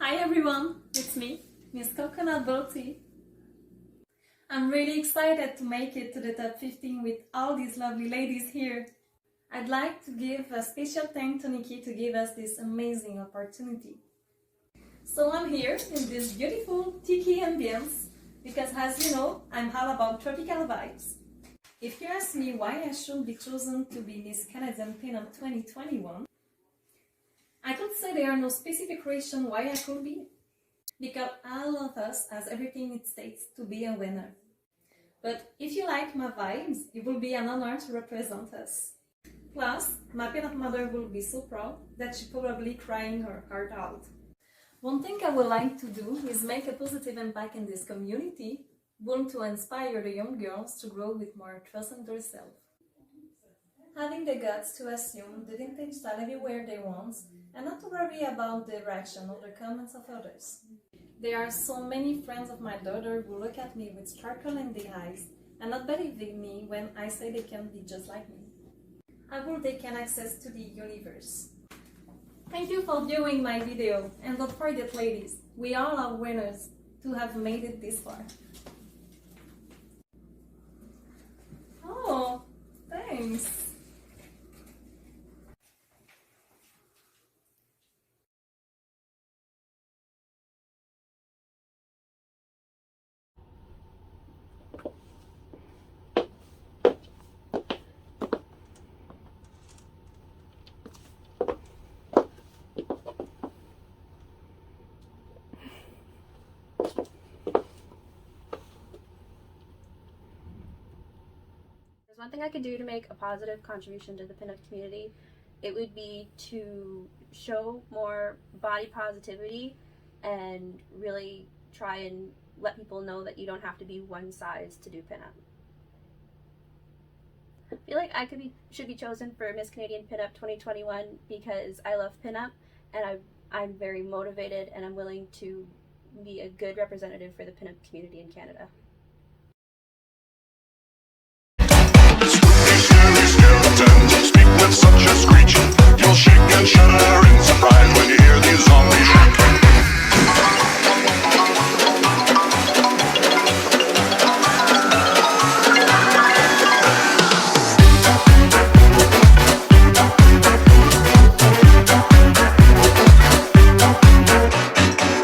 Hi everyone, it's me, Miss Coconut Beauty. I'm really excited to make it to the top 15 with all these lovely ladies here. I'd like to give a special thanks to Nikki to give us this amazing opportunity. So I'm here in this beautiful tiki ambience because, as you know, I'm all about tropical vibes. If you ask me why I should be chosen to be Miss Canadian Pinup 2021, I could say there are no specific reason why I could be, because all of us has everything it takes to be a winner. But if you like my vibes, it will be an honor to represent us. Plus, my Pinup mother will be so proud that she's probably crying her heart out. One thing I would like to do is make a positive impact in this community, one to inspire the young girls to grow with more trust in themselves. Having the guts to assume the vintage style everywhere they want and not to worry about the reaction or the comments of others. There are so many friends of my daughter who look at me with sparkle in their eyes and not believe me when I say they can be just like me. I will they can access to the universe. Thank you for viewing my video, and don't forget ladies, we all are winners to have made it this far. Oh, thanks. There's one thing I could do to make a positive contribution to the pinup community. It would be to show more body positivity and really try and let people know that you don't have to be one size to do pinup. I feel like I should be chosen for Miss Canadian Pinup 2021 because I love pinup and I'm very motivated and I'm willing to be a good representative for the pinup community in Canada. Speak with such a screech, you'll shake and shudder in surprise when you hear these zombies shriek.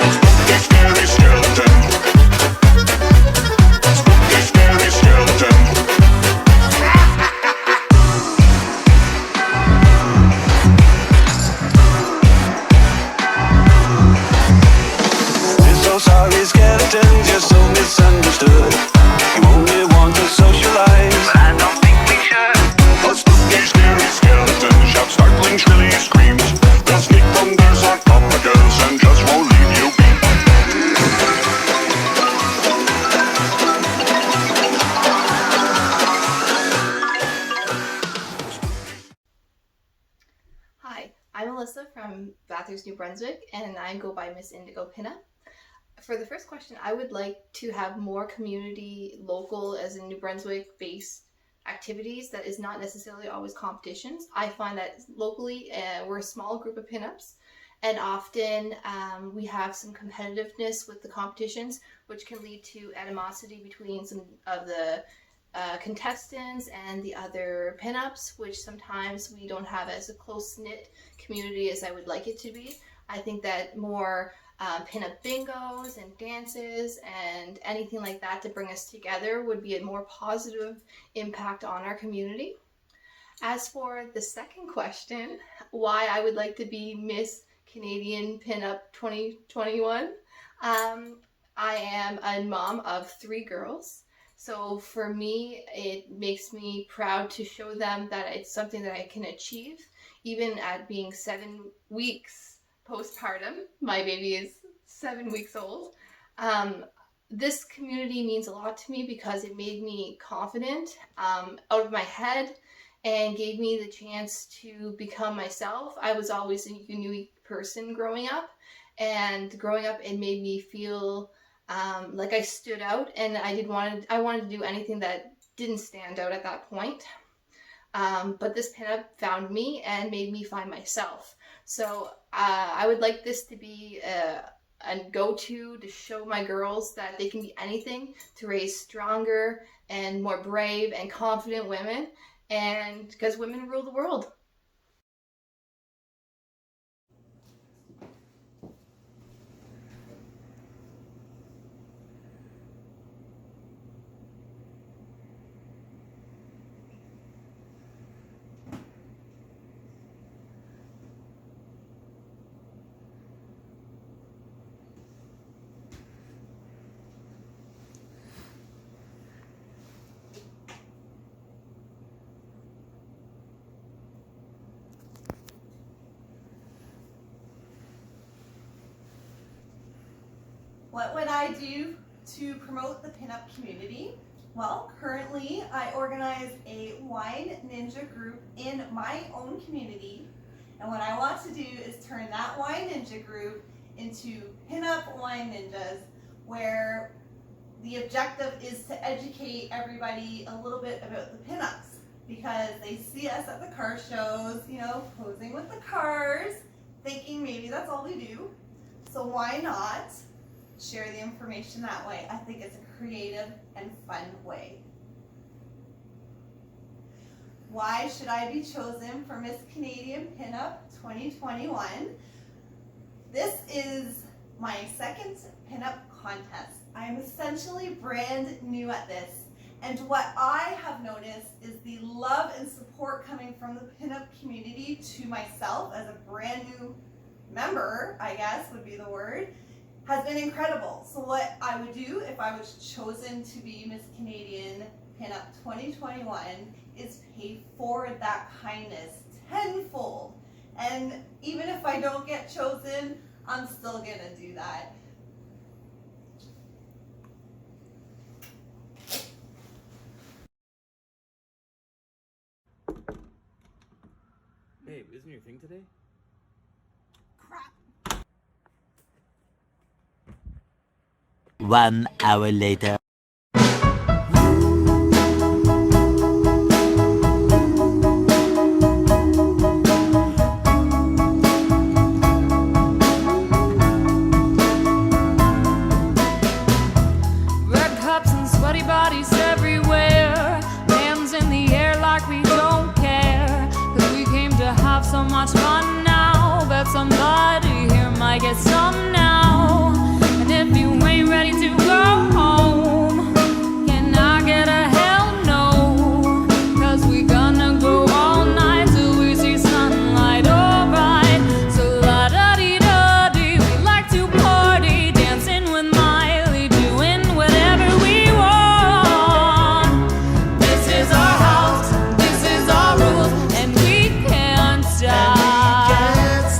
Spooky, scary skeleton. Spooky, scary skeleton. Sorry, skeletons, you're so misunderstood. You only want to socialize, but I don't think we should. A spooky, scary skeleton shouts startling, shrilly screams. They'll sneak from their sarcophagus and just won't leave you be. Hi, I'm Alyssa from Bathurst, New Brunswick, and I go by Miss Indigo Pinup. For the first question, I would like to have more community, local, as in New Brunswick, based activities that is not necessarily always competitions. I find that locally we're a small group of pinups, and often we have some competitiveness with the competitions, which can lead to animosity between some of the contestants and the other pinups, which sometimes we don't have as a close-knit community as I would like it to be. I think that more pinup bingos and dances and anything like that to bring us together would be a more positive impact on our community. As for the second question, why I would like to be Miss Canadian Pinup 2021, I am a mom of 3 girls. So for me, it makes me proud to show them that it's something that I can achieve, even at being 7 weeks postpartum. My baby is 7 weeks old. This community means a lot to me because it made me confident out of my head and gave me the chance to become myself. I was always a unique person growing up, and growing up it made me feel like I stood out, and I wanted to do anything that didn't stand out at that point. But this pinup found me and made me find myself. So I would like this to be a go-to to show my girls that they can be anything, to raise stronger and more brave and confident women, and because women rule the world. What would I do to promote the pinup community? Well, currently I organize a wine ninja group in my own community, and what I want to do is turn that wine ninja group into pinup wine ninjas, where the objective is to educate everybody a little bit about the pinups, because they see us at the car shows, you know, posing with the cars, thinking maybe that's all we do. So why not share the information that way? I think it's a creative and fun way. Why should I be chosen for Miss Canadian Pinup 2021? This is my second pinup contest. I am essentially brand new at this, and what I have noticed is the love and support coming from the pinup community to myself as a brand new member, I guess would be the word, has been incredible. So what I would do if I was chosen to be Miss Canadian Pinup 2021 is pay forward that kindness tenfold. And even if I don't get chosen, I'm still gonna do that. Babe, isn't your thing today? Crap. 1 hour later. Red cups and sweaty bodies everywhere, hands in the air like we don't care, 'cause we came to have so much fun now. Bet somebody here might get some now. And if you ain't ready to go home, can I get a hell no? 'Cause we gonna go all night till we see sunlight, alright. So la-da-dee-da-dee, we like to party, dancing with Miley, doing whatever we want. This is our house, this is our rules, and we can't stop.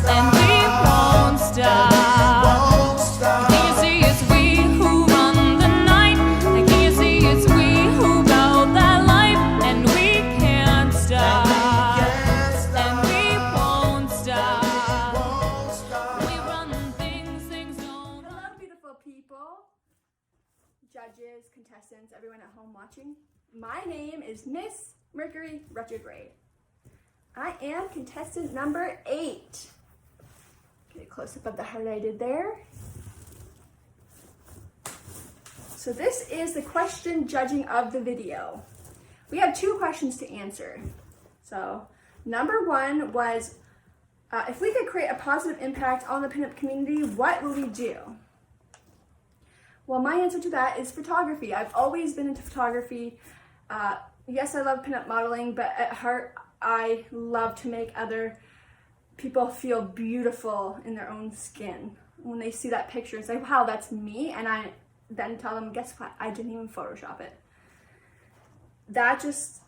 And we won't stop. Can you see it's we who run the night? And can you see it's we who build that life? And we can't stop. And we won't stop. We run things don't. Hello, beautiful people, judges, contestants, everyone at home watching. My name is Miss Mercury Retrograde. I am contestant number 8. Get a close up of the heart I did there. So this is the question judging of the video. We have 2 questions to answer. So number 1 was, if we could create a positive impact on the pinup community, what would we do? Well, my answer to that is photography. I've always been into photography. Yes, I love pinup modeling, but at heart, I love to make other people feel beautiful in their own skin. When they see that picture and say, wow, that's me, and I then tell them, guess what? I didn't even Photoshop it. That just,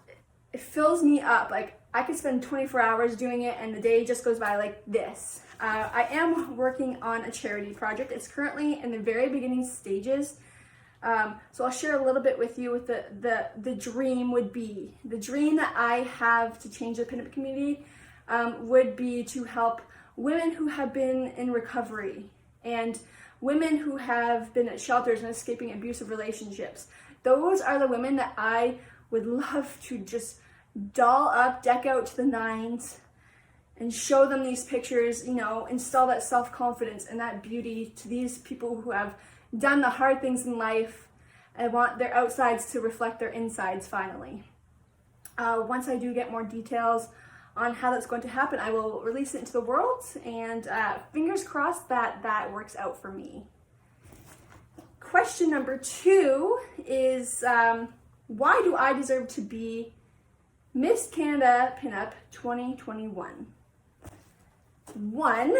it fills me up. Like, I could spend 24 hours doing it and the day just goes by like this. I am working on a charity project. It's currently in the very beginning stages. So I'll share a little bit with you what the dream would be. The dream that I have to change the pinup community would be to help women who have been in recovery and women who have been at shelters and escaping abusive relationships. Those are the women that I would love to just doll up, deck out to the nines, and show them these pictures, you know, install that self-confidence and that beauty to these people who have done the hard things in life. I want their outsides to reflect their insides finally. Once I do get more details on how that's going to happen, I will release it into the world, and fingers crossed that that works out for me. Question number 2 is, why do I deserve to be Miss Canada Pinup 2021? 1,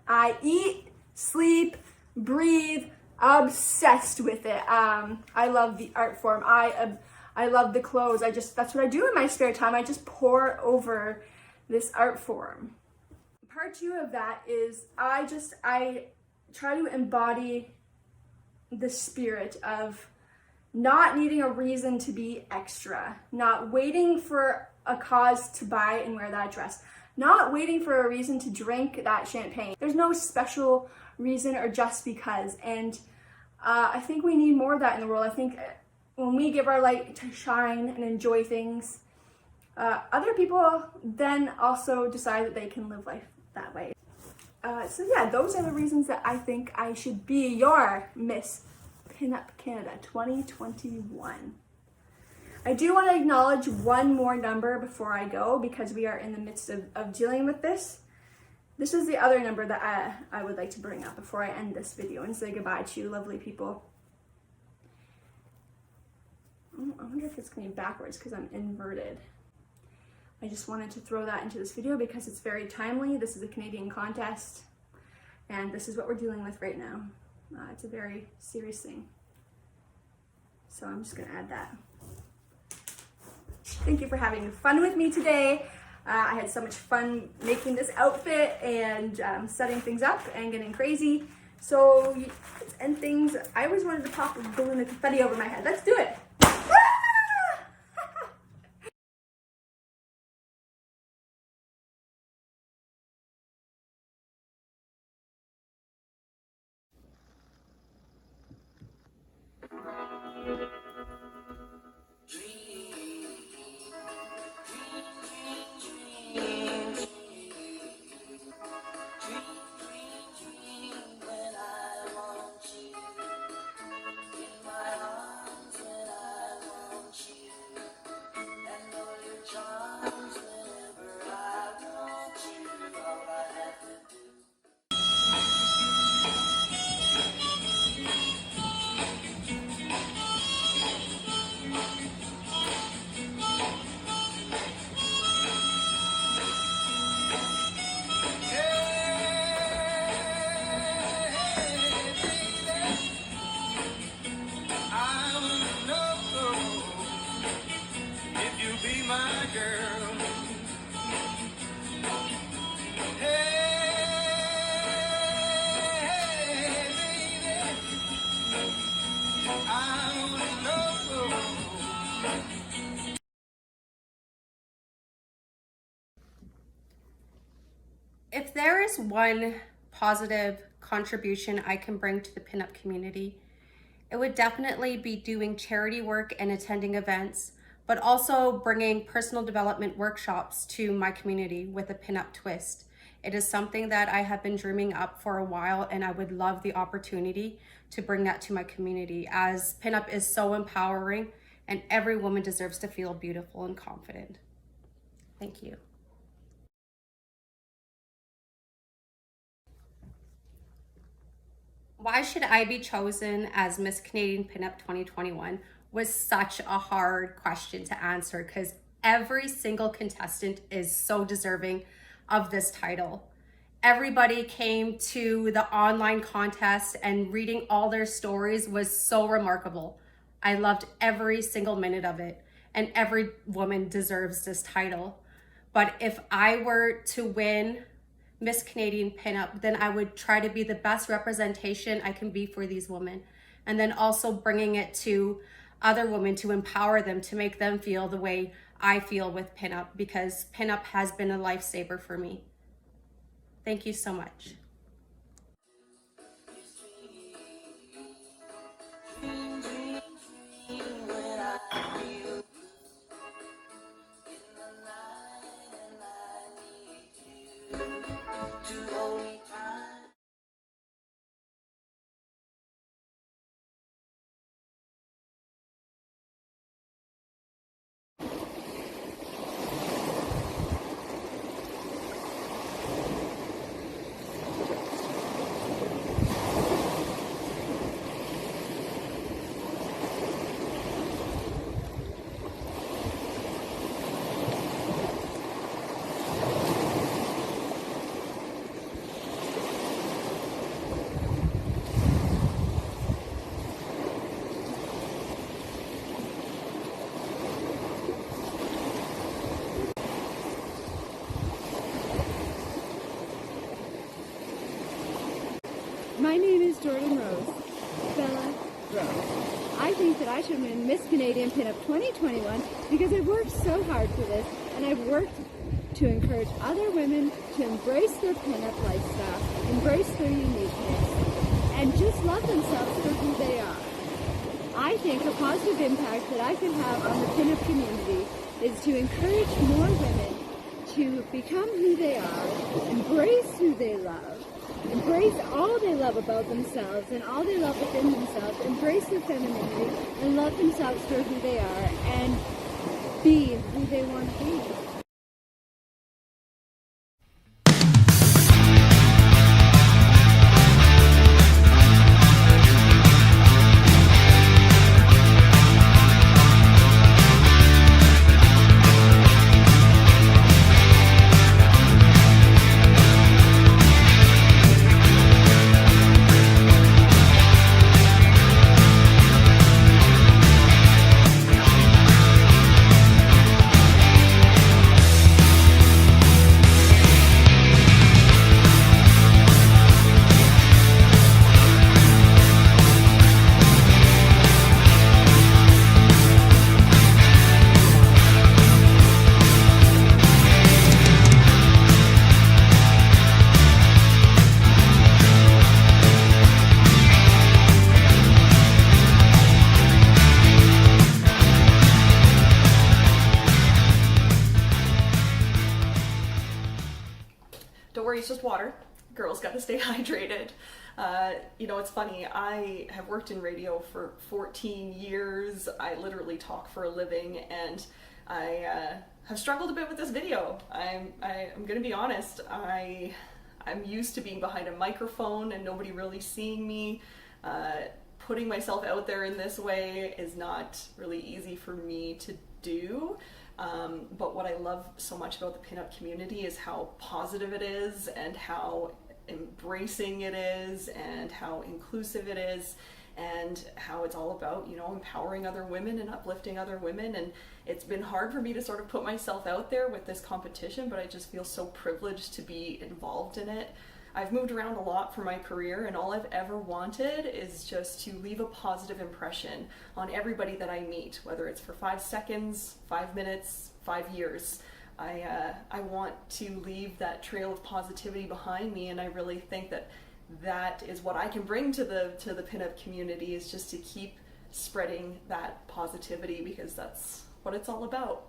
I eat, sleep, breathe, obsessed with it. I love the art form. I love the clothes. That's what I do in my spare time. I just pour over this art form. Part 2 of that is I try to embody the spirit of not needing a reason to be extra, not waiting for a cause to buy and wear that dress, not waiting for a reason to drink that champagne. There's no special reason or just because, and I think we need more of that in the world. I think when we give our light to shine and enjoy things, other people then also decide that they can live life that way. So yeah, those are the reasons that I think I should be your Miss Pinup Canada 2021. I do want to acknowledge one more number before I go, because we are in the midst of dealing with this. This is the other number that I would like to bring up before I end this video and say goodbye to you lovely people. I wonder if it's going backwards because I'm inverted. I just wanted to throw that into this video because it's very timely. This is a Canadian contest, and this is what we're dealing with right now. It's a very serious thing. So I'm just going to add that. Thank you for having fun with me today. I had so much fun making this outfit and setting things up and getting crazy. So let's end things. I always wanted to pop a balloon of confetti over my head. Let's do it. If there is one positive contribution I can bring to the pinup community, it would definitely be doing charity work and attending events, but also bringing personal development workshops to my community with a pinup twist. It is something that I have been dreaming up for a while, and I would love the opportunity to bring that to my community, as pinup is so empowering and every woman deserves to feel beautiful and confident. Thank you. Why should I be chosen as Miss Canadian Pinup 2021 was such a hard question to answer, because every single contestant is so deserving of this title. Everybody came to the online contest, and reading all their stories was so remarkable. I loved every single minute of it, and every woman deserves this title. But if I were to win Miss Canadian Pinup, then I would try to be the best representation I can be for these women, and then also bringing it to other women to empower them, to make them feel the way I feel with pinup, because pinup has been a lifesaver for me. Thank you so much. I should win Miss Canadian Pinup 2021 because I've worked so hard for this, and I've worked to encourage other women to embrace their pinup lifestyle, embrace their uniqueness, and just love themselves for who they are. I think a positive impact that I could have on the pinup community is to encourage more women to become who they are, embrace who they love, embrace all they love about themselves and all they love within themselves, embrace their femininity, and love themselves for who they are, and be who they want to be. Don't worry, it's just water. Girls got to stay hydrated. You know, it's funny, I have worked in radio for 14 years. I literally talk for a living, and I have struggled a bit with this video. I'm gonna be honest, I'm used to being behind a microphone and nobody really seeing me. Putting myself out there in this way is not really easy for me to do. But what I love so much about the pinup community is how positive it is, and how embracing it is, and how inclusive it is, and how it's all about, you know, empowering other women and uplifting other women. And it's been hard for me to sort of put myself out there with this competition, but I just feel so privileged to be involved in it. I've moved around a lot for my career, and all I've ever wanted is just to leave a positive impression on everybody that I meet, whether it's for 5 seconds, 5 minutes, 5 years. I want to leave that trail of positivity behind me, and I really think that that is what I can bring to the pinup community, is just to keep spreading that positivity, because that's what it's all about.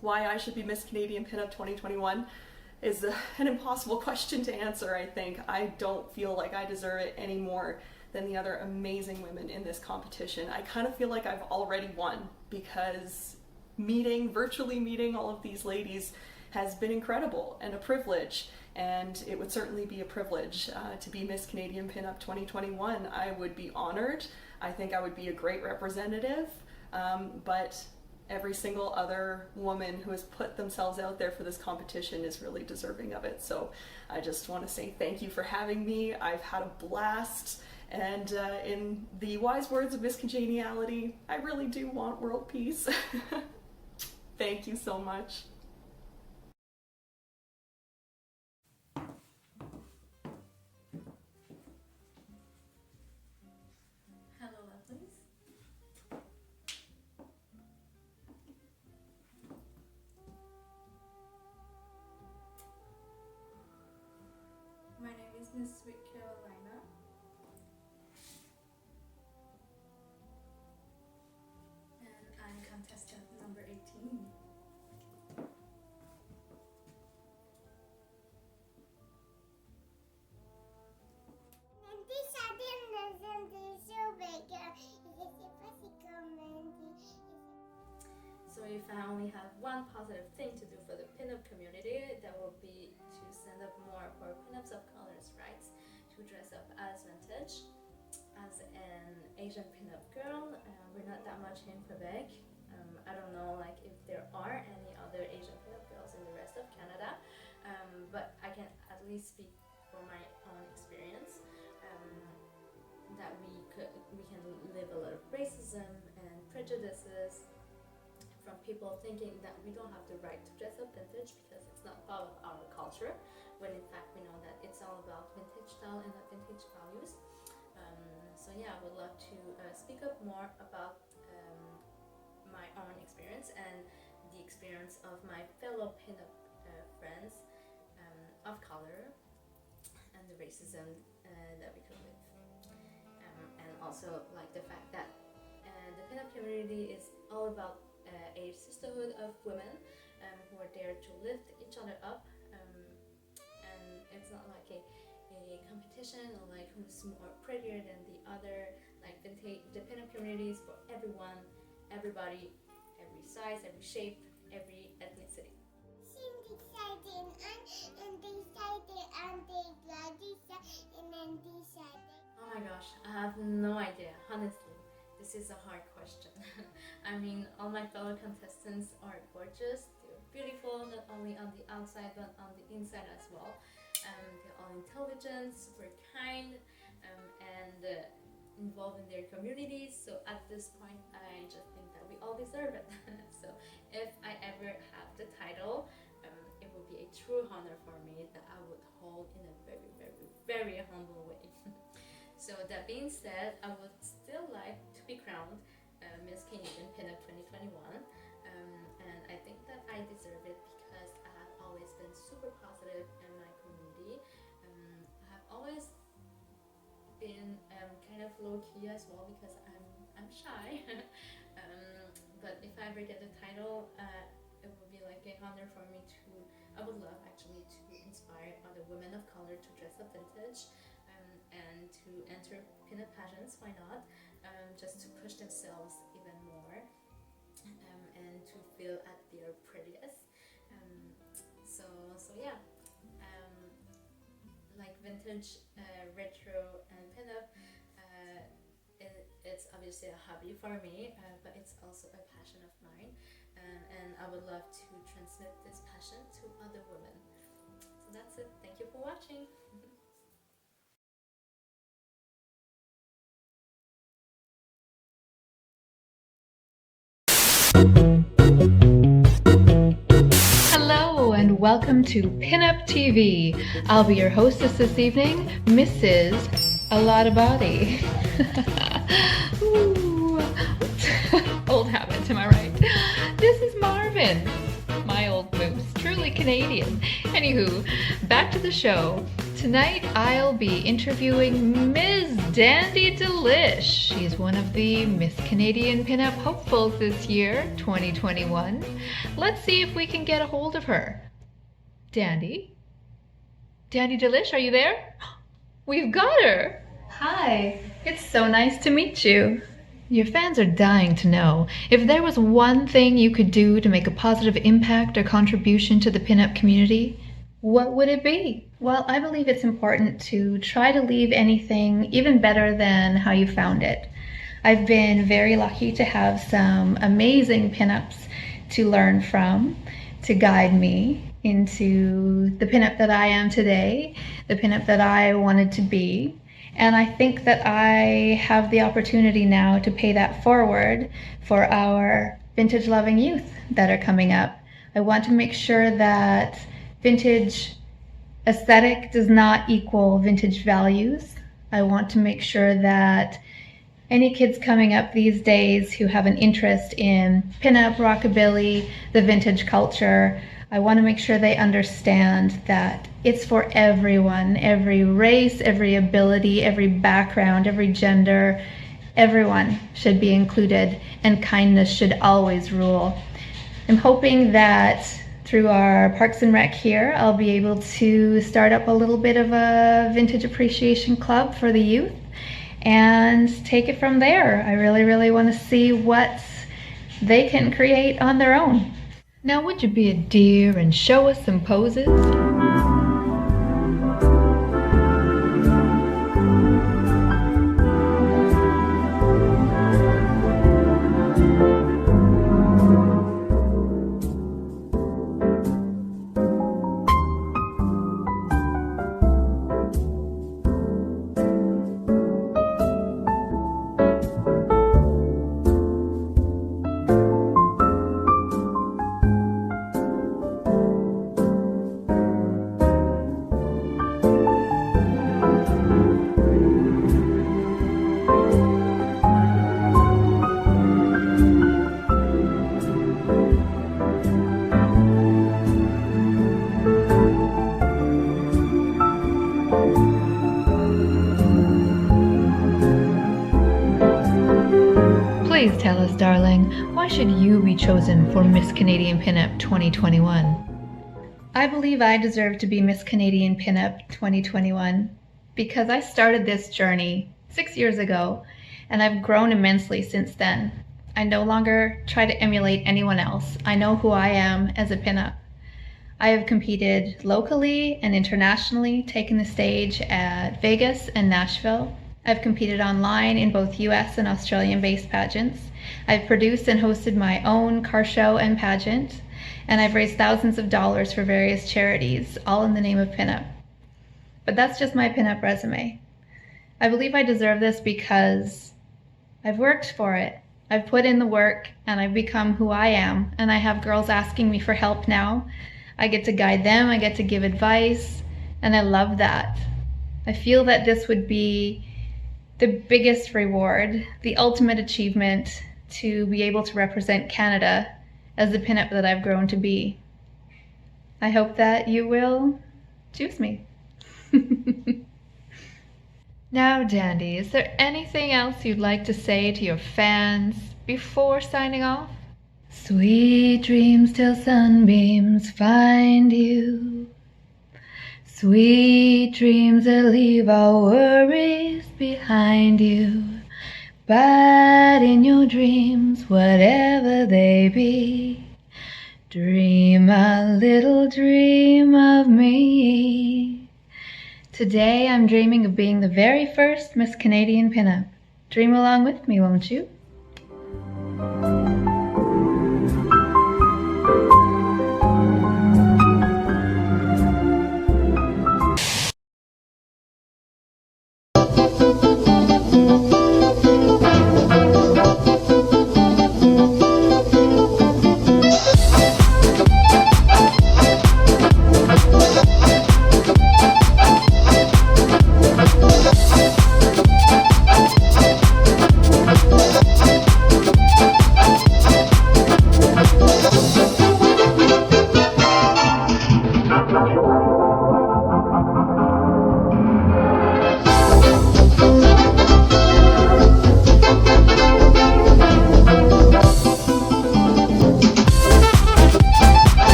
Why I should be Miss Canadian Pinup 2021 is an impossible question to answer, I think. I don't feel like I deserve it any more than the other amazing women in this competition. I kind of feel like I've already won, because virtually meeting all of these ladies has been incredible and a privilege, and it would certainly be a privilege to be Miss Canadian Pinup 2021. I would be honored. I think I would be a great representative, but every single other woman who has put themselves out there for this competition is really deserving of it. So I just want to say thank you for having me. I've had a blast, and in the wise words of Miss Congeniality, I really do want world peace. Thank you so much. Hello, lovelies. My name is Miss Sweet Carolina. And I'm contestant number 18. So if I only have one positive thing to do for the pinup community, that will be to stand up more for pinups of colors rights, to dress up as vintage. As an Asian pinup girl, we're not that much in Quebec. I don't know like if there are any other Asian pinup girls in the rest of Canada, but I can at least speak for my own experience, that we can live a lot of racism and prejudices from people thinking that we don't have the right to dress up vintage because it's not part of our culture, when in fact we know that it's all about vintage style and vintage values. So yeah, I would love to speak up more about my own experience and the experience of my fellow pinup friends of color and the racism that we could live. And also like the fact that the pinup community is all about a sisterhood of women who are there to lift each other up, and it's not like a competition or like who's more prettier than the other. Like the pinup community is for everyone, everybody, every size, every shape, every ethnicity. Oh my gosh, I have no idea, honestly. This is a hard question. I mean, all my fellow contestants are gorgeous. They're beautiful, not only on the outside, but on the inside as well. They're all intelligent, super kind, and involved in their communities. So at this point, I just think that we all deserve it. So if I ever have the title, it would be a true honor for me that I would hold in a very, very, very humble way. So that being said, I would still like to be crowned Miss Canadian Pinup 2021, and I think that I deserve it because I have always been super positive in my community. I have always been kind of low-key as well because I'm shy. But if I ever get the title, it would be like a honor for me to, I would love actually to inspire other women of color to dress up vintage and to enter pinup pageants, why not? Just to push themselves even more and to feel at their prettiest. So yeah, like vintage, retro, and pinup. It's obviously a hobby for me, but it's also a passion of mine, and I would love to transmit this passion to other women. So that's it. Thank you for watching. Hello and welcome to Pinup TV. I'll be your hostess this evening, Mrs. Aladabadi. Old habit, am I right? This is Marvin, my old moose, truly Canadian. Anywho, back to the show. Tonight I'll be interviewing Ms. Dandy Delish. She's one of the Miss Canadian Pinup hopefuls this year, 2021. Let's see if we can get a hold of her. Dandy? Dandy Delish, are you there? We've got her! Hi, it's so nice to meet you. Your fans are dying to know, if there was one thing you could do to make a positive impact or contribution to the pinup community, what would it be? Well, I believe it's important to try to leave anything even better than how you found it. I've been very lucky to have some amazing pinups to learn from, to guide me into the pinup that I am today, the pinup that I wanted to be. And I think that I have the opportunity now to pay that forward for our vintage loving youth that are coming up. I want to make sure that vintage aesthetic does not equal vintage values. I want to make sure that any kids coming up these days who have an interest in pinup, rockabilly, the vintage culture, I want to make sure they understand that it's for everyone, every race, every ability, every background, every gender. Everyone should be included and kindness should always rule. I'm hoping that through our Parks and Rec here, I'll be able to start up a little bit of a vintage appreciation club for the youth and take it from there. I really, really want to see what they can create on their own. Now, would you be a dear and show us some poses? us, darling. Why should you be chosen for Miss Canadian Pinup 2021? I believe I deserve to be Miss Canadian Pinup 2021 because I started this journey 6 years ago, and I've grown immensely since then. I no longer try to emulate anyone else. I know who I am as a pinup. I have competed locally and internationally, taken the stage at Vegas and Nashville. I've competed online in both US and Australian-based pageants. I've produced and hosted my own car show and pageant, and I've raised thousands of dollars for various charities, all in the name of pinup. But that's just my pinup resume. I believe I deserve this because I've worked for it. I've put in the work, and I've become who I am, and I have girls asking me for help now. I get to guide them, I get to give advice, and I love that. I feel that this would be the biggest reward, the ultimate achievement, to be able to represent Canada as the pinup that I've grown to be. I hope that you will choose me. Now, Dandy, is there anything else you'd like to say to your fans before signing off? Sweet dreams till sunbeams find you. Sweet dreams that leave our worries behind you. But in your dreams, whatever they be, dream a little dream of me. Today I'm dreaming of being the very first Miss Canadian Pinup. Dream along with me, won't you?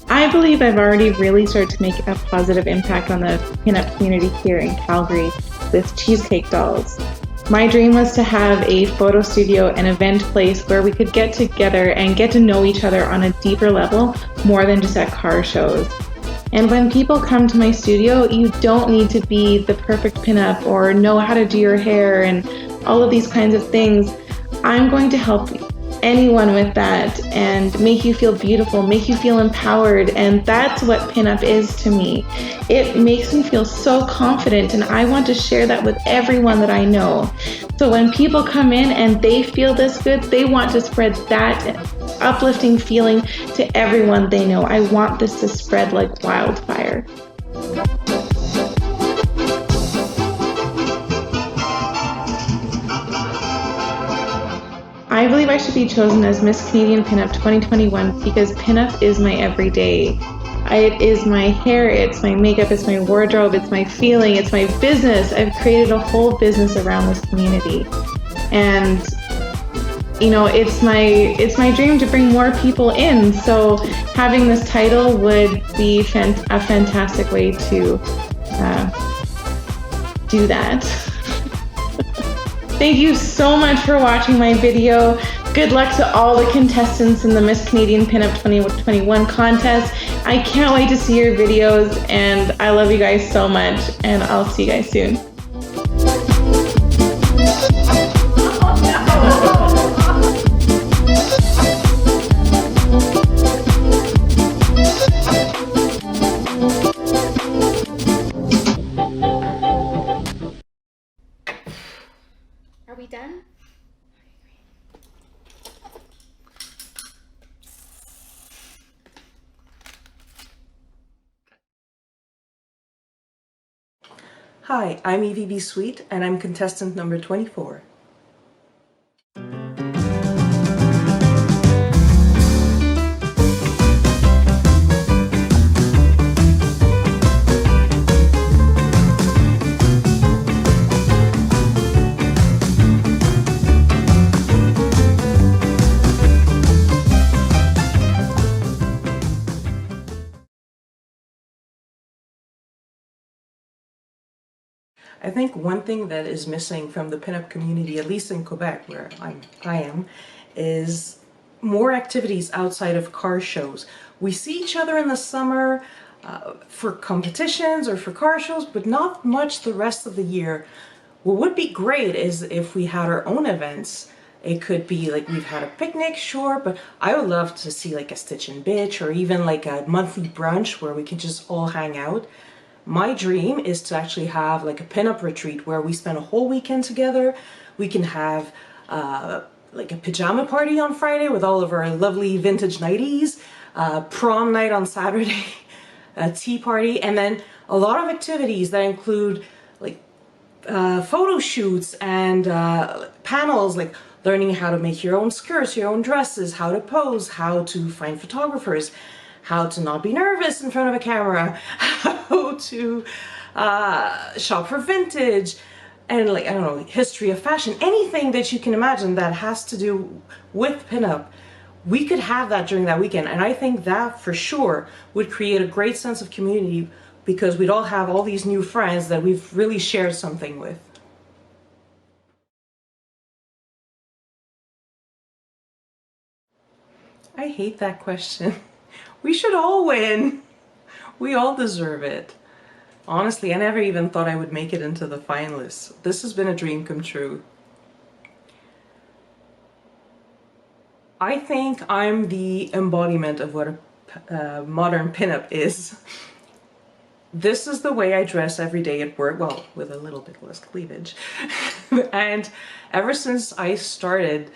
I believe I've already really started to make a positive impact on the pinup community here in Calgary with cheesecake dolls. My dream was to have a photo studio and event place where we could get together and get to know each other on a deeper level, more than just at car shows. And when people come to my studio, you don't need to be the perfect pinup or know how to do your hair and all of these kinds of things. I'm going to help anyone with that and make you feel beautiful, make you feel empowered, and that's what pinup is to me. It makes me feel so confident, and I want to share that with everyone that I know. So when people come in and they feel this good, they want to spread that uplifting feeling to everyone they know. I want this to spread like wildfire. I believe I should be chosen as Miss Canadian Pinup 2021 because pinup is my everyday. It is my hair, it's my makeup, it's my wardrobe, it's my feeling, it's my business. I've created a whole business around this community. And you know, it's my dream to bring more people in. So having this title would be a fantastic way to do that. Thank you so much for watching my video. Good luck to all the contestants in the Miss Canadian Pinup 2021 contest. I can't wait to see your videos, and I love you guys so much, and I'll see you guys soon. Are we done? Hi, I'm Evie B. Sweet, and I'm contestant number 24. I think one thing that is missing from the pinup community, at least in Quebec, where I am, is more activities outside of car shows. We see each other in the summer for competitions or for car shows, but not much the rest of the year. What would be great is if we had our own events. It could be like we've had a picnic, sure, but I would love to see like a Stitch and Bitch or even like a monthly brunch where we can just all hang out. My dream is to actually have like a pinup retreat where we spend a whole weekend together. We can have like a pajama party on Friday with all of our lovely vintage nighties, prom night on Saturday, a tea party, and then a lot of activities that include like photo shoots and panels, like learning how to make your own skirts, your own dresses, how to pose, how to find photographers, how to not be nervous in front of a camera, how to shop for vintage, and like, I don't know, history of fashion, anything that you can imagine that has to do with pinup. We could have that during that weekend, and I think that for sure would create a great sense of community because we'd all have all these new friends that we've really shared something with. I hate that question. We should all win. We all deserve it. Honestly, I never even thought I would make it into the finalists. This has been a dream come true. I think I'm the embodiment of what a modern pinup is. This is the way I dress every day at work, well, with a little bit less cleavage. And ever since I started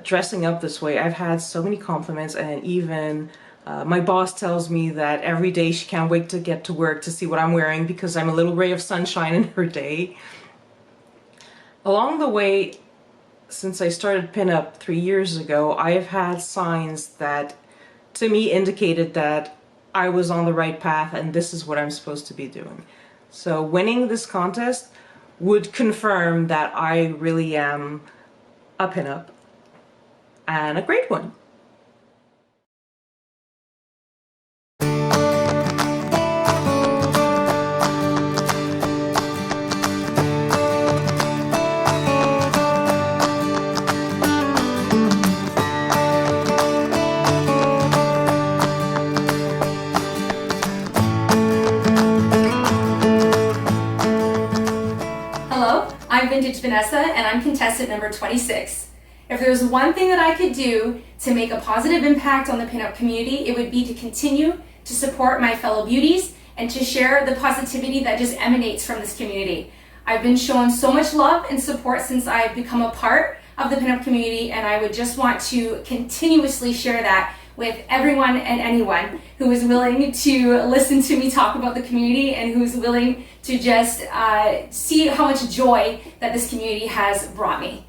dressing up this way, I've had so many compliments, and even my boss tells me that every day she can't wait to get to work to see what I'm wearing because I'm a little ray of sunshine in her day. Along the way, since I started pinup 3 years ago, I have had signs that to me indicated that I was on the right path and this is what I'm supposed to be doing. So winning this contest would confirm that I really am a pinup, and a great one. I'm Vintage Vanessa, and I'm contestant number 26. If there was one thing that I could do to make a positive impact on the pinup community, it would be to continue to support my fellow beauties and to share the positivity that just emanates from this community. I've been shown so much love and support since I've become a part of the pinup community, and I would just want to continuously share that with everyone and anyone who is willing to listen to me talk about the community and who's willing to just see how much joy that this community has brought me.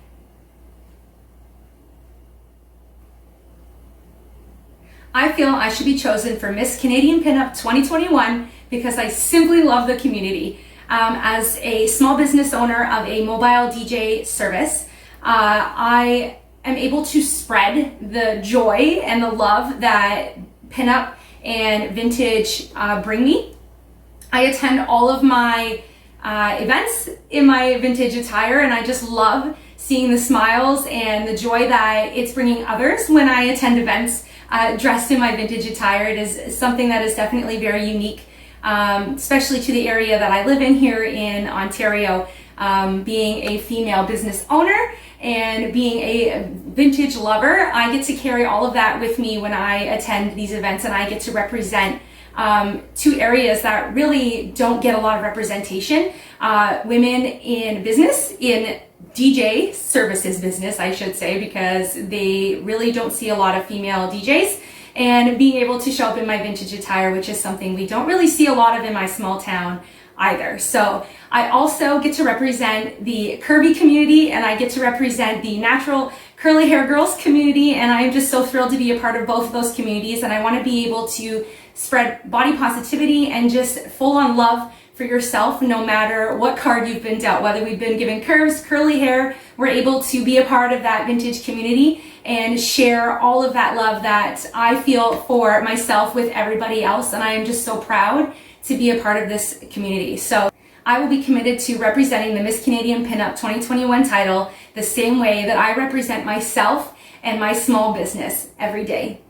I feel I should be chosen for Miss Canadian Pinup 2021 because I simply love the community. As a small business owner of a mobile DJ service, I am able to spread the joy and the love that pinup and vintage bring me. I attend all of my events in my vintage attire, and I just love seeing the smiles and the joy that it's bringing others when I attend events dressed in my vintage attire. It is something that is definitely very unique, especially to the area that I live in here in Ontario. Being a female business owner and being a vintage lover, I get to carry all of that with me when I attend these events, and I get to represent two areas that really don't get a lot of representation. Women in business, in DJ services business, I should say, because they really don't see a lot of female DJs, and being able to show up in my vintage attire, which is something we don't really see a lot of in my small town either. So I also get to represent the curvy community, and I get to represent the natural curly hair girls community, and I am just so thrilled to be a part of both of those communities, and I want to be able to spread body positivity and just full on love for yourself no matter what card you've been dealt. Whether we've been given curves, curly hair, we're able to be a part of that vintage community and share all of that love that I feel for myself with everybody else, and I am just so proud to be a part of this community. So I will be committed to representing the Miss Canadian Pinup 2021 title the same way that I represent myself and my small business every day.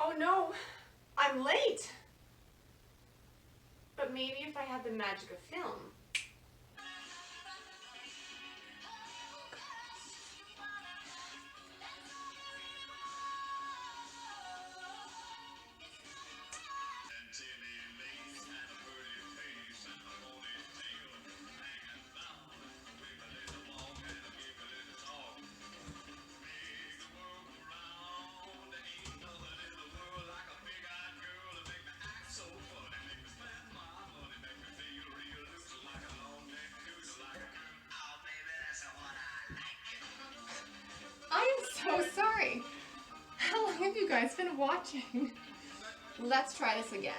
Oh no, I'm late. But maybe if I had the magic of film. I'm so sorry. How long have you guys been watching? Let's try this again.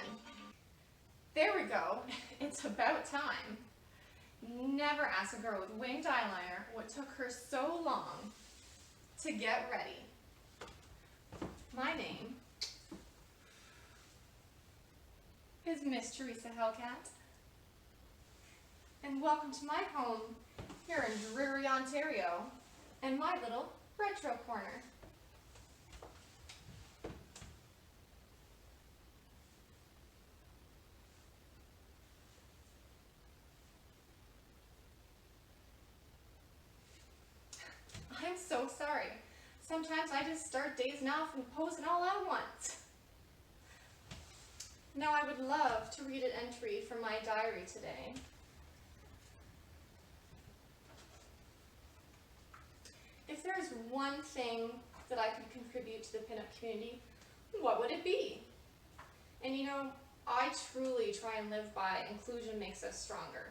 There we go. It's about time. Never ask a girl with winged eyeliner what took her so long to get ready. My name is Miss Teresa Hellcat. And welcome to my home here in dreary Ontario and my little retro corner. I'm so sorry. Sometimes I just start dazing off and posing all at once. Now I would love to read an entry from my diary today. If there's one thing that I could contribute to the pinup community, what would it be? And you know, I truly try and live by inclusion makes us stronger.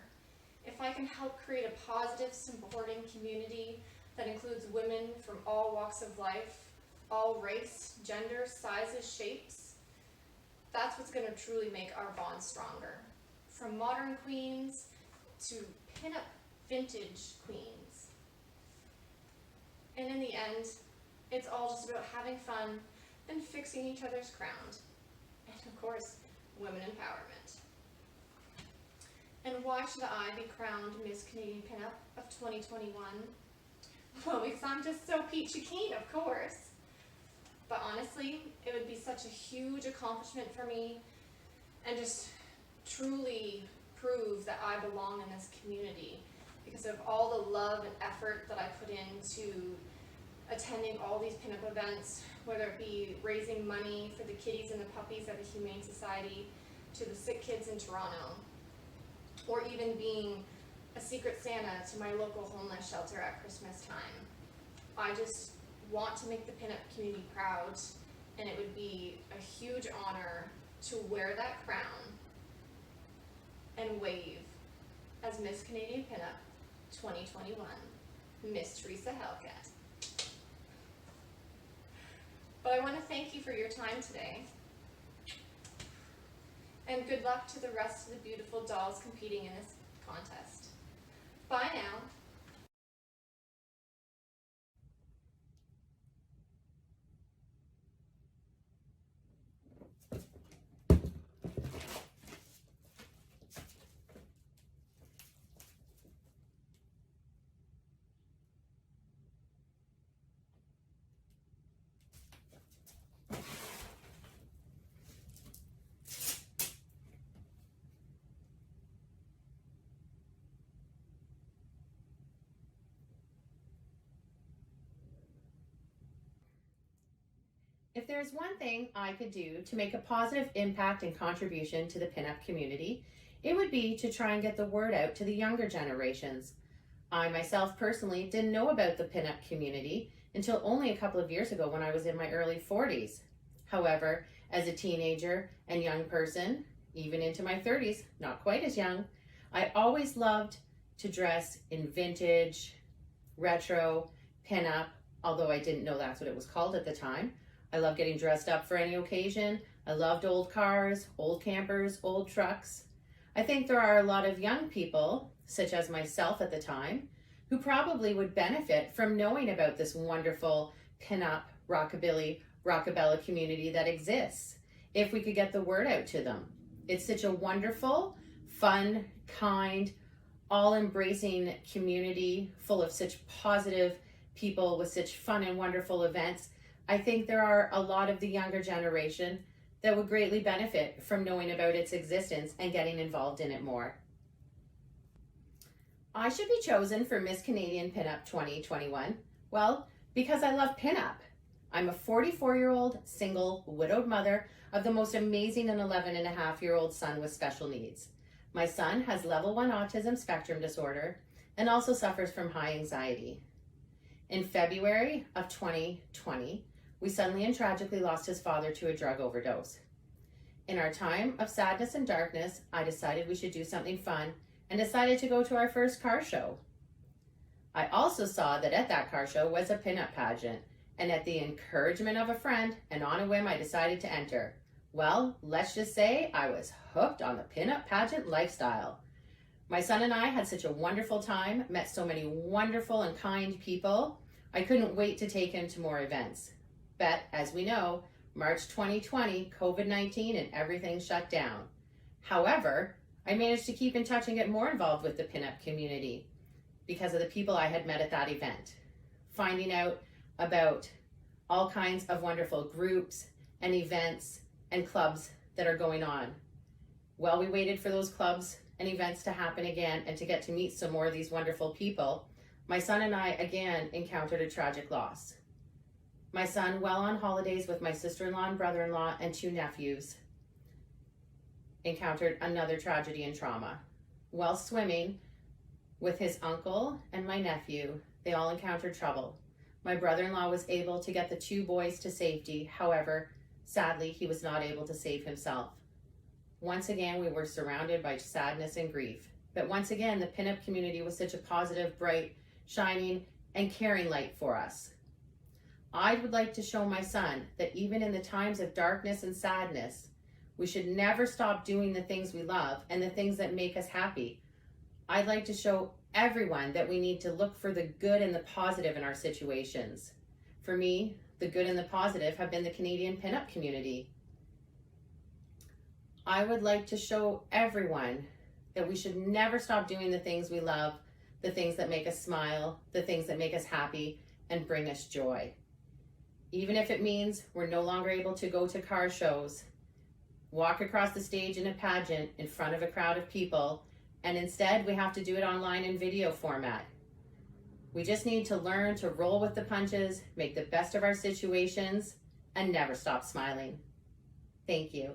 If I can help create a positive, supporting community that includes women from all walks of life, all race, gender, sizes, shapes, that's what's going to truly make our bond stronger. From modern queens to pinup vintage queens. And in the end, it's all just about having fun and fixing each other's crowns. And of course, women empowerment. And why should I be crowned Miss Canadian Pinup of 2021? Well, because I'm just so peachy keen, of course. But honestly, it would be such a huge accomplishment for me and just truly prove that I belong in this community because of all the love and effort that I put into attending all these pinup events, whether it be raising money for the kitties and the puppies at the Humane Society, to the sick kids in Toronto, or even being a secret Santa to my local homeless shelter at Christmas time. I just want to make the pinup community proud, and it would be a huge honor to wear that crown and wave as Miss Canadian Pinup 2021, Miss Teresa Hellcat. But I want to thank you for your time today, and good luck to the rest of the beautiful dolls competing in this contest. Bye now. If there's one thing I could do to make a positive impact and contribution to the pinup community, it would be to try and get the word out to the younger generations. I myself personally didn't know about the pinup community until only a couple of years ago when I was in my early 40s. However, as a teenager and young person, even into my 30s, not quite as young, I always loved to dress in vintage, retro, pinup, although I didn't know that's what it was called at the time. I love getting dressed up for any occasion. I loved old cars, old campers, old trucks. I think there are a lot of young people, such as myself at the time, who probably would benefit from knowing about this wonderful pinup, rockabilly, rockabella community that exists, if we could get the word out to them. It's such a wonderful, fun, kind, all-embracing community full of such positive people with such fun and wonderful events. I think there are a lot of the younger generation that would greatly benefit from knowing about its existence and getting involved in it more. I should be chosen for Miss Canadian Pinup 2021. Well, because I love pinup. I'm a 44-year-old single widowed mother of the most amazing and 11-and-a-half-year-old son with special needs. My son has level 1 autism spectrum disorder and also suffers from high anxiety. In February of 2020, we suddenly and tragically lost his father to a drug overdose. In our time of sadness and darkness, I decided we should do something fun and decided to go to our first car show. I also saw that at that car show was a pinup pageant, and at the encouragement of a friend and on a whim, I decided to enter. Well, let's just say I was hooked on the pinup pageant lifestyle. My son and I had such a wonderful time, met so many wonderful and kind people. I couldn't wait to take him to more events. But as we know, March 2020, COVID-19 and everything shut down. However, I managed to keep in touch and get more involved with the pinup community because of the people I had met at that event. Finding out about all kinds of wonderful groups and events and clubs that are going on. While we waited for those clubs and events to happen again and to get to meet some more of these wonderful people, my son and I again encountered a tragic loss. My son, while on holidays with my sister-in-law and brother-in-law and 2 nephews, encountered another tragedy and trauma. While swimming with his uncle and my nephew, they all encountered trouble. My brother-in-law was able to get the 2 boys to safety. However, sadly, he was not able to save himself. Once again, we were surrounded by sadness and grief. But once again, the pinup community was such a positive, bright, shining, and caring light for us. I would like to show my son that even in the times of darkness and sadness, we should never stop doing the things we love and the things that make us happy. I'd like to show everyone that we need to look for the good and the positive in our situations. For me, the good and the positive have been the Canadian pinup community. I would like to show everyone that we should never stop doing the things we love, the things that make us smile, the things that make us happy and bring us joy. Even if it means we're no longer able to go to car shows, walk across the stage in a pageant in front of a crowd of people, and instead we have to do it online in video format. We just need to learn to roll with the punches, make the best of our situations, and never stop smiling. Thank you.